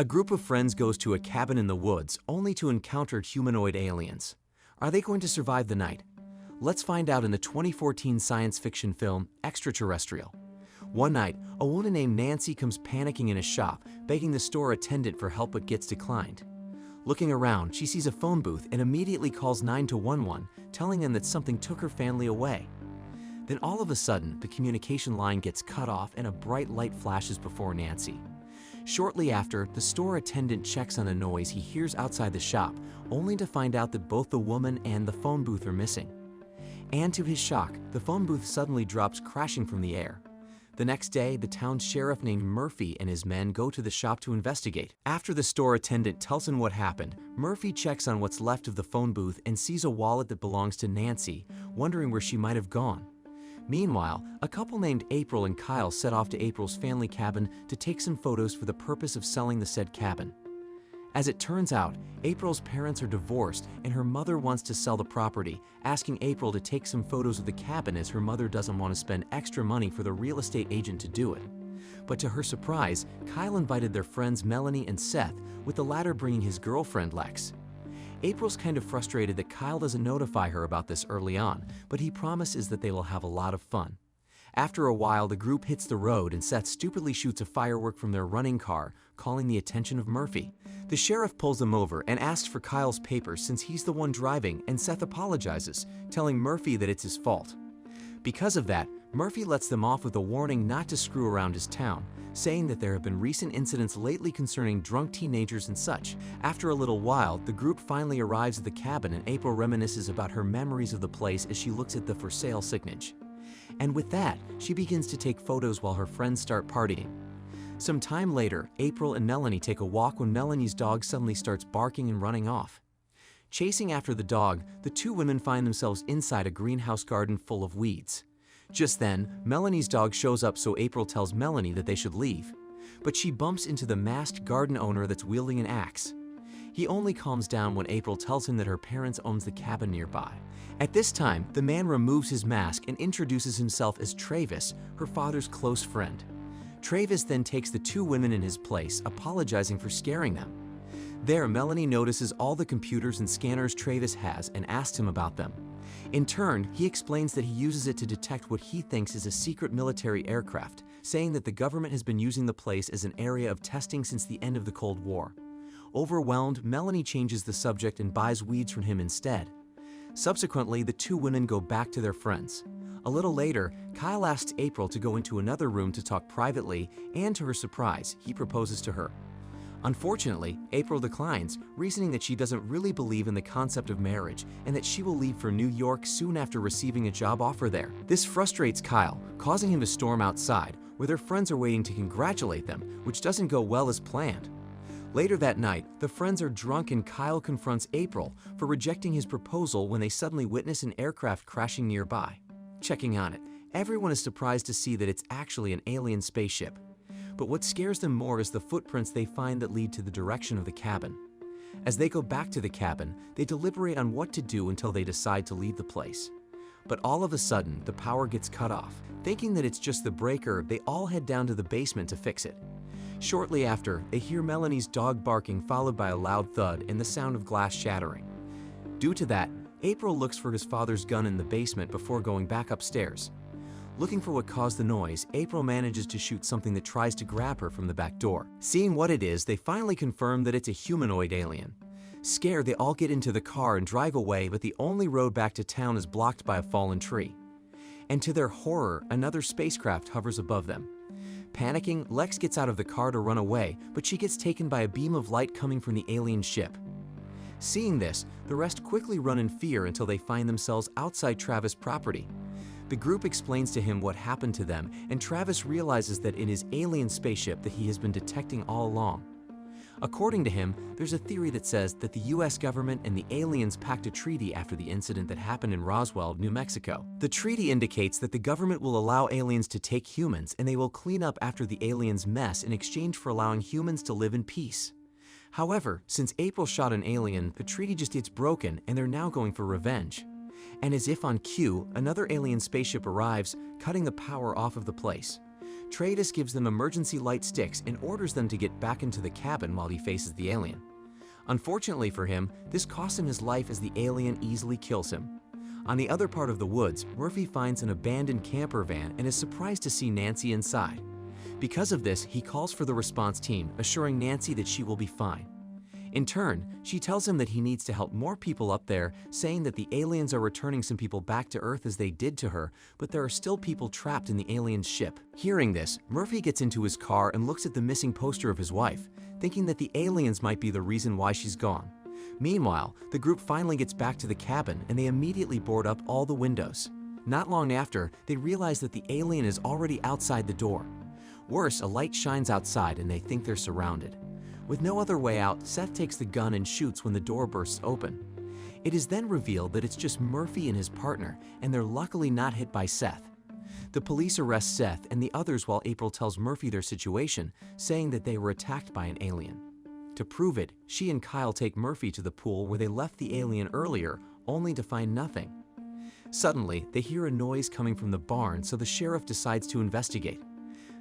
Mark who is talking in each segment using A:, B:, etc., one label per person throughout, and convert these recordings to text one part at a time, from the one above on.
A: A group of friends goes to a cabin in the woods only to encounter humanoid aliens. Are they going to survive the night? Let's find out in the 2014 science fiction film Extraterrestrial. One night, a woman named Nancy comes panicking in a shop, begging the store attendant for help but gets declined. Looking around, she sees a phone booth and immediately calls 911, telling them that something took her family away. Then all of a sudden, the communication line gets cut off and a bright light flashes before Nancy. Shortly after, the store attendant checks on a noise he hears outside the shop, only to find out that both the woman and the phone booth are missing. And to his shock, the phone booth suddenly drops crashing from the air. The next day, the town sheriff named Murphy and his men go to the shop to investigate. After the store attendant tells him what happened, Murphy checks on what's left of the phone booth and sees a wallet that belongs to Nancy, wondering where she might have gone. Meanwhile, a couple named April and Kyle set off to April's family cabin to take some photos for the purpose of selling the said cabin. As it turns out, April's parents are divorced and her mother wants to sell the property, asking April to take some photos of the cabin as her mother doesn't want to spend extra money for the real estate agent to do it. But to her surprise, Kyle invited their friends Melanie and Seth, with the latter bringing his girlfriend Lex. April's kind of frustrated that Kyle doesn't notify her about this early on, but he promises that they will have a lot of fun. After a while, the group hits the road and Seth stupidly shoots a firework from their running car, calling the attention of Murphy. The sheriff pulls them over and asks for Kyle's papers since he's the one driving, and Seth apologizes, telling Murphy that it's his fault. Because of that, Murphy lets them off with a warning not to screw around his town, saying that there have been recent incidents lately concerning drunk teenagers and such. After a little while, the group finally arrives at the cabin and April reminisces about her memories of the place as she looks at the for sale signage. And with that, she begins to take photos while her friends start partying. Some time later, April and Melanie take a walk when Melanie's dog suddenly starts barking and running off. Chasing after the dog, the two women find themselves inside a greenhouse garden full of weeds. Just then, Melanie's dog shows up, so April tells Melanie that they should leave. But she bumps into the masked garden owner that's wielding an axe. He only calms down when April tells him that her parents owns the cabin nearby. At this time, the man removes his mask and introduces himself as Travis, her father's close friend. Travis then takes the two women in his place, apologizing for scaring them. There, Melanie notices all the computers and scanners Travis has and asks him about them. In turn, he explains that he uses it to detect what he thinks is a secret military aircraft, saying that the government has been using the place as an area of testing since the end of the Cold War. Overwhelmed, Melanie changes the subject and buys weeds from him instead. Subsequently, the two women go back to their friends. A little later, Kyle asks April to go into another room to talk privately, and to her surprise, he proposes to her. Unfortunately, April declines, reasoning that she doesn't really believe in the concept of marriage and that she will leave for New York soon after receiving a job offer there. This frustrates Kyle, causing him to storm outside, where their friends are waiting to congratulate them, which doesn't go well as planned. Later that night, the friends are drunk and Kyle confronts April for rejecting his proposal when they suddenly witness an aircraft crashing nearby. Checking on it, everyone is surprised to see that it's actually an alien spaceship. But what scares them more is the footprints they find that lead to the direction of the cabin. As they go back to the cabin, they deliberate on what to do until they decide to leave the place. But all of a sudden, the power gets cut off. Thinking that it's just the breaker, they all head down to the basement to fix it. Shortly after, they hear Melanie's dog barking, followed by a loud thud and the sound of glass shattering. Due to that, April looks for his father's gun in the basement before going back upstairs. Looking for what caused the noise, April manages to shoot something that tries to grab her from the back door. Seeing what it is, they finally confirm that it's a humanoid alien. Scared, they all get into the car and drive away, but the only road back to town is blocked by a fallen tree. And to their horror, another spacecraft hovers above them. Panicking, Lex gets out of the car to run away, but she gets taken by a beam of light coming from the alien ship. Seeing this, the rest quickly run in fear until they find themselves outside Travis' property. The group explains to him what happened to them, and Travis realizes that in his alien spaceship that he has been detecting all along. According to him, there's a theory that says that the US government and the aliens packed a treaty after the incident that happened in Roswell, New Mexico. The treaty indicates that the government will allow aliens to take humans and they will clean up after the aliens' mess in exchange for allowing humans to live in peace. However, since April shot an alien, the treaty just gets broken and they're now going for revenge. And as if on cue, another alien spaceship arrives, cutting the power off of the place. Travis gives them emergency light sticks and orders them to get back into the cabin while he faces the alien. Unfortunately for him, this costs him his life as the alien easily kills him. On the other part of the woods, Murphy finds an abandoned camper van and is surprised to see Nancy inside. Because of this, he calls for the response team, assuring Nancy that she will be fine. In turn, she tells him that he needs to help more people up there, saying that the aliens are returning some people back to Earth as they did to her, but there are still people trapped in the alien's ship. Hearing this, Murphy gets into his car and looks at the missing poster of his wife, thinking that the aliens might be the reason why she's gone. Meanwhile, the group finally gets back to the cabin and they immediately board up all the windows. Not long after, they realize that the alien is already outside the door. Worse, a light shines outside and they think they're surrounded. With no other way out, Seth takes the gun and shoots when the door bursts open. It is then revealed that it's just Murphy and his partner, and they're luckily not hit by Seth. The police arrest Seth and the others while April tells Murphy their situation, saying that they were attacked by an alien. To prove it, she and Kyle take Murphy to the pool where they left the alien earlier, only to find nothing. Suddenly, they hear a noise coming from the barn, so the sheriff decides to investigate.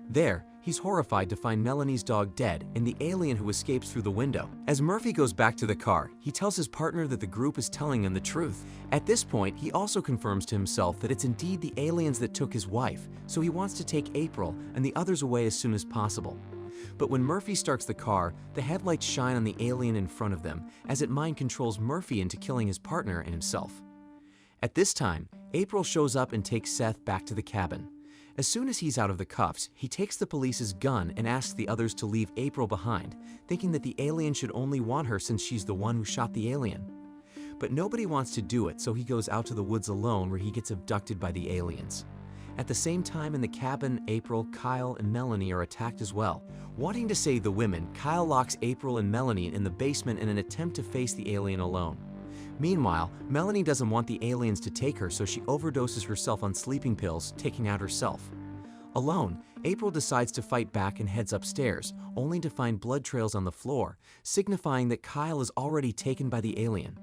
A: There, he's horrified to find Melanie's dog dead and the alien who escapes through the window. As Murphy goes back to the car, he tells his partner that the group is telling him the truth. At this point, he also confirms to himself that it's indeed the aliens that took his wife, so he wants to take April and the others away as soon as possible. But when Murphy starts the car, the headlights shine on the alien in front of them, as it mind controls Murphy into killing his partner and himself. At this time, April shows up and takes Seth back to the cabin. As soon as he's out of the cuffs, he takes the police's gun and asks the others to leave April behind, thinking that the alien should only want her since she's the one who shot the alien. But nobody wants to do it, so he goes out to the woods alone where he gets abducted by the aliens. At the same time in the cabin, April, Kyle, and Melanie are attacked as well. Wanting to save the women, Kyle locks April and Melanie in the basement in an attempt to face the alien alone. Meanwhile, Melanie doesn't want the aliens to take her, so she overdoses herself on sleeping pills, taking out herself. Alone, April decides to fight back and heads upstairs, only to find blood trails on the floor, signifying that Kyle is already taken by the alien.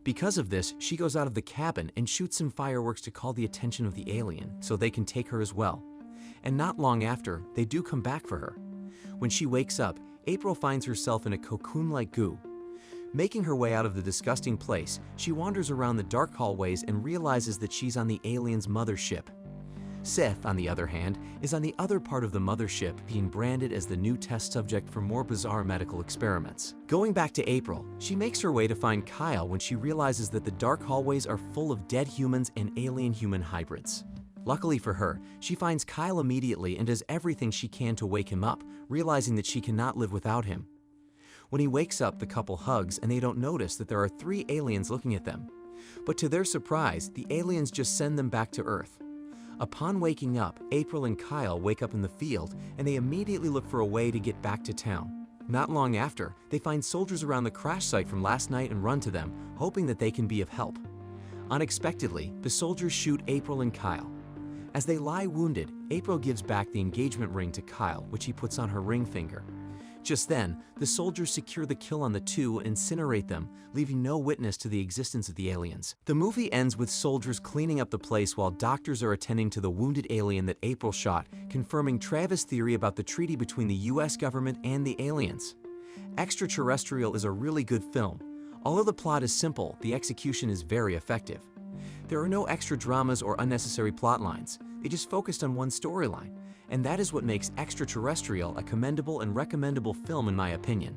A: Because of this, she goes out of the cabin and shoots some fireworks to call the attention of the alien, so they can take her as well. And not long after, they do come back for her. When she wakes up, April finds herself in a cocoon-like goo. Making her way out of the disgusting place, she wanders around the dark hallways and realizes that she's on the alien's mothership. Seth, on the other hand, is on the other part of the mothership, being branded as the new test subject for more bizarre medical experiments. Going back to April, she makes her way to find Kyle when she realizes that the dark hallways are full of dead humans and alien-human hybrids. Luckily for her, she finds Kyle immediately and does everything she can to wake him up, realizing that she cannot live without him. When he wakes up, the couple hugs and they don't notice that there are 3 aliens looking at them. But to their surprise, the aliens just send them back to Earth. Upon waking up, April and Kyle wake up in the field and they immediately look for a way to get back to town. Not long after, they find soldiers around the crash site from last night and run to them, hoping that they can be of help. Unexpectedly, the soldiers shoot April and Kyle. As they lie wounded, April gives back the engagement ring to Kyle, which he puts on her ring finger. Just then, the soldiers secure the kill on the two and incinerate them, leaving no witness to the existence of the aliens. The movie ends with soldiers cleaning up the place while doctors are attending to the wounded alien that April shot, confirming Travis' theory about the treaty between the US government and the aliens. Extraterrestrial is a really good film. Although the plot is simple, the execution is very effective. There are no extra dramas or unnecessary plot lines. They just focused on one storyline. And that is what makes Extraterrestrial a commendable and recommendable film in my opinion.